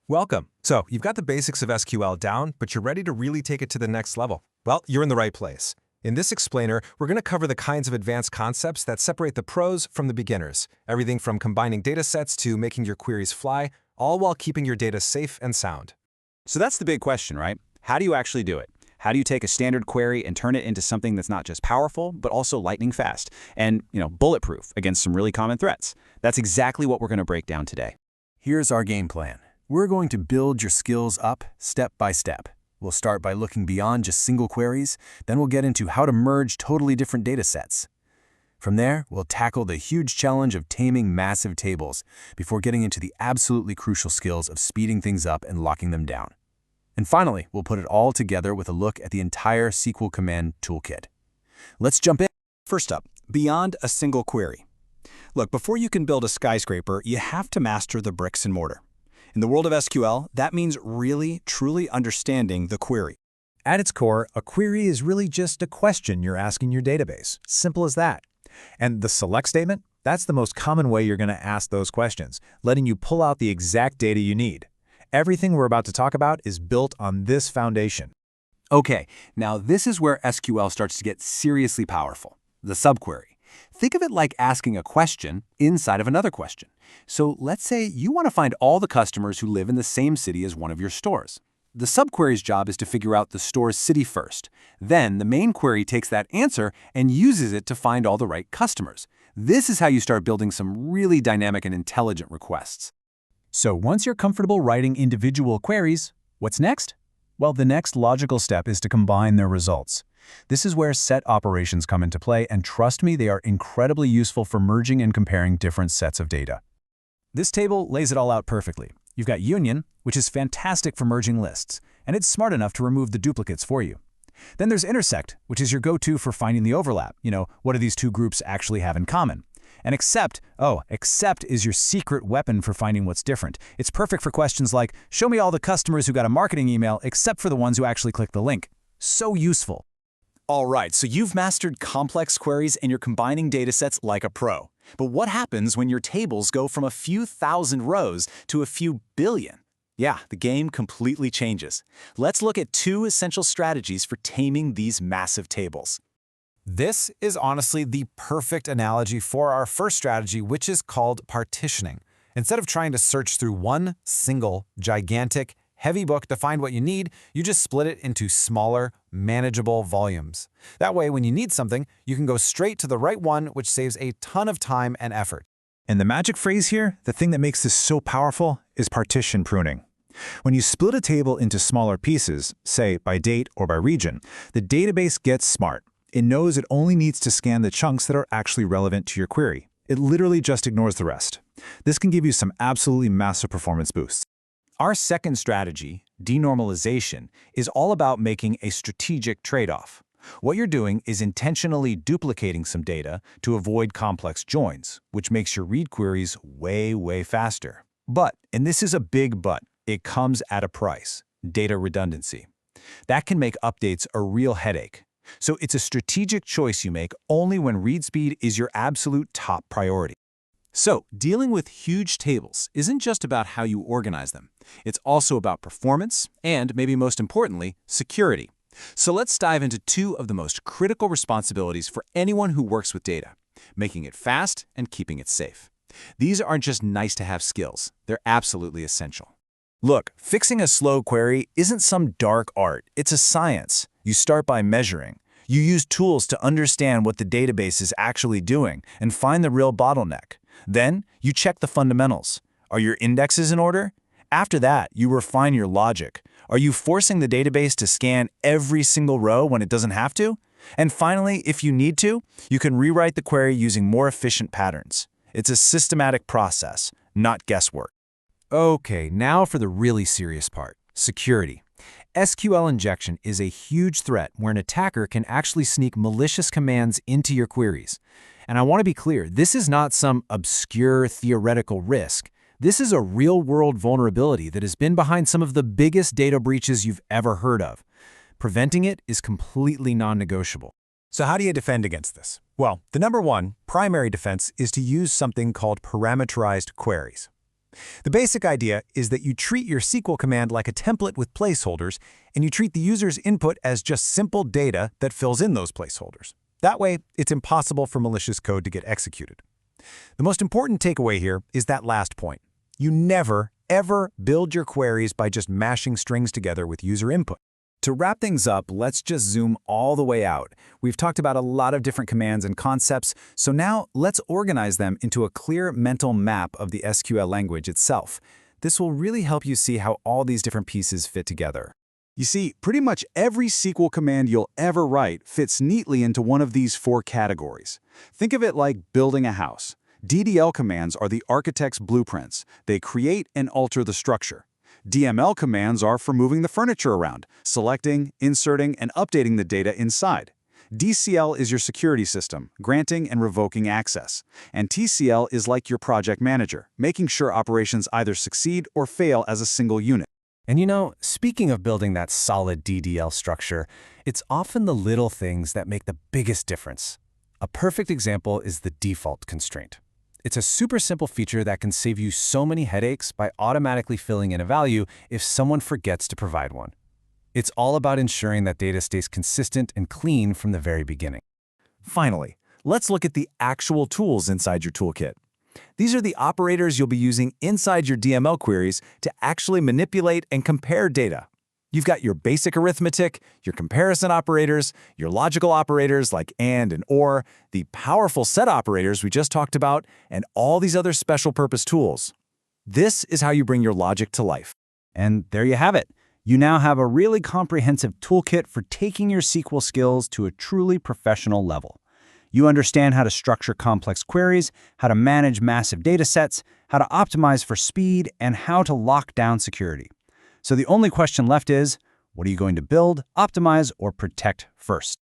Welcome. So, you've got the basics of SQL down, but you're ready to really take it to the next level. Well, you're in the right place. In this explainer, we're going to cover the kinds of advanced concepts that separate the pros from the beginners. Everything from combining datasets to making your queries fly, all while keeping your data safe and sound. So that's the big question, right? How do you actually do it? How do you take a standard query and turn it into something that's not just powerful, but also lightning fast and, bulletproof against some really common threats? That's exactly what we're going to break down today. Here's our game plan. We're going to build your skills up step by step. We'll start by looking beyond just single queries, then we'll get into how to merge totally different data sets. From there, we'll tackle the huge challenge of taming massive tables before getting into the absolutely crucial skills of speeding things up and locking them down. And finally, we'll put it all together with a look at the entire SQL command toolkit. Let's jump in. First up, beyond a single query. Look, before you can build a skyscraper, you have to master the bricks and mortar. In the world of SQL, that means really, truly understanding the query. At its core, a query is really just a question you're asking your database. Simple as that. And the select statement, that's the most common way you're going to ask those questions, letting you pull out the exact data you need. Everything we're about to talk about is built on this foundation. Okay, now this is where SQL starts to get seriously powerful, the subquery. Think of it like asking a question inside of another question. So let's say you want to find all the customers who live in the same city as one of your stores. The subquery's job is to figure out the store's city first. Then the main query takes that answer and uses it to find all the right customers. This is how you start building some really dynamic and intelligent requests. So once you're comfortable writing individual queries, what's next? Well, the next logical step is to combine their results. This is where set operations come into play, and trust me, they are incredibly useful for merging and comparing different sets of data. This table lays it all out perfectly. You've got union, which is fantastic for merging lists, and it's smart enough to remove the duplicates for you. Then there's intersect, which is your go-to for finding the overlap. What do these two groups actually have in common? And except is your secret weapon for finding what's different. It's perfect for questions like, show me all the customers who got a marketing email except for the ones who actually clicked the link. So useful. All right, so you've mastered complex queries and you're combining datasets like a pro. But what happens when your tables go from a few thousand rows to a few billion? Yeah, the game completely changes. Let's look at two essential strategies for taming these massive tables. This is honestly the perfect analogy for our first strategy, which is called partitioning. Instead of trying to search through one single, gigantic, heavy book to find what you need, you just split it into smaller, manageable volumes. That way, when you need something, you can go straight to the right one, which saves a ton of time and effort. And the magic phrase here, the thing that makes this so powerful, is partition pruning. When you split a table into smaller pieces, say by date or by region, the database gets smart. It knows it only needs to scan the chunks that are actually relevant to your query. It literally just ignores the rest. This can give you some absolutely massive performance boosts. Our second strategy, denormalization, is all about making a strategic trade-off. What you're doing is intentionally duplicating some data to avoid complex joins, which makes your read queries way, way faster. But, and this is a big but, it comes at a price: data redundancy. That can make updates a real headache. So it's a strategic choice you make only when read speed is your absolute top priority. So, dealing with huge tables isn't just about how you organize them. It's also about performance and, maybe most importantly, security. So let's dive into two of the most critical responsibilities for anyone who works with data: making it fast and keeping it safe. These aren't just nice-to-have skills. They're absolutely essential. Look, fixing a slow query isn't some dark art. It's a science. You start by measuring. You use tools to understand what the database is actually doing and find the real bottleneck. Then, you check the fundamentals. Are your indexes in order? After that, you refine your logic. Are you forcing the database to scan every single row when it doesn't have to? And finally, if you need to, you can rewrite the query using more efficient patterns. It's a systematic process, not guesswork. Okay, now for the really serious part: security. SQL injection is a huge threat where an attacker can actually sneak malicious commands into your queries. And I want to be clear, this is not some obscure theoretical risk. This is a real-world vulnerability that has been behind some of the biggest data breaches you've ever heard of. Preventing it is completely non-negotiable. So how do you defend against this? Well, the number one primary defense is to use something called parameterized queries. The basic idea is that you treat your SQL command like a template with placeholders, and you treat the user's input as just simple data that fills in those placeholders. That way, it's impossible for malicious code to get executed. The most important takeaway here is that last point. You never, ever build your queries by just mashing strings together with user input. To wrap things up, let's just zoom all the way out. We've talked about a lot of different commands and concepts, so now let's organize them into a clear mental map of the SQL language itself. This will really help you see how all these different pieces fit together. You see, pretty much every SQL command you'll ever write fits neatly into one of these 4 categories. Think of it like building a house. DDL commands are the architect's blueprints. They create and alter the structure. DML commands are for moving the furniture around, selecting, inserting, and updating the data inside. DCL is your security system, granting and revoking access. And TCL is like your project manager, making sure operations either succeed or fail as a single unit. And you know, speaking of building that solid DDL structure, it's often the little things that make the biggest difference. A perfect example is the default constraint. It's a super simple feature that can save you so many headaches by automatically filling in a value if someone forgets to provide one. It's all about ensuring that data stays consistent and clean from the very beginning. Finally, let's look at the actual tools inside your toolkit. These are the operators you'll be using inside your DML queries to actually manipulate and compare data. You've got your basic arithmetic, your comparison operators, your logical operators like and or, the powerful set operators we just talked about, and all these other special purpose tools. This is how you bring your logic to life. And there you have it. You now have a really comprehensive toolkit for taking your SQL skills to a truly professional level. You understand how to structure complex queries, how to manage massive data sets, how to optimize for speed, and how to lock down security. So the only question left is, what are you going to build, optimize, or protect first?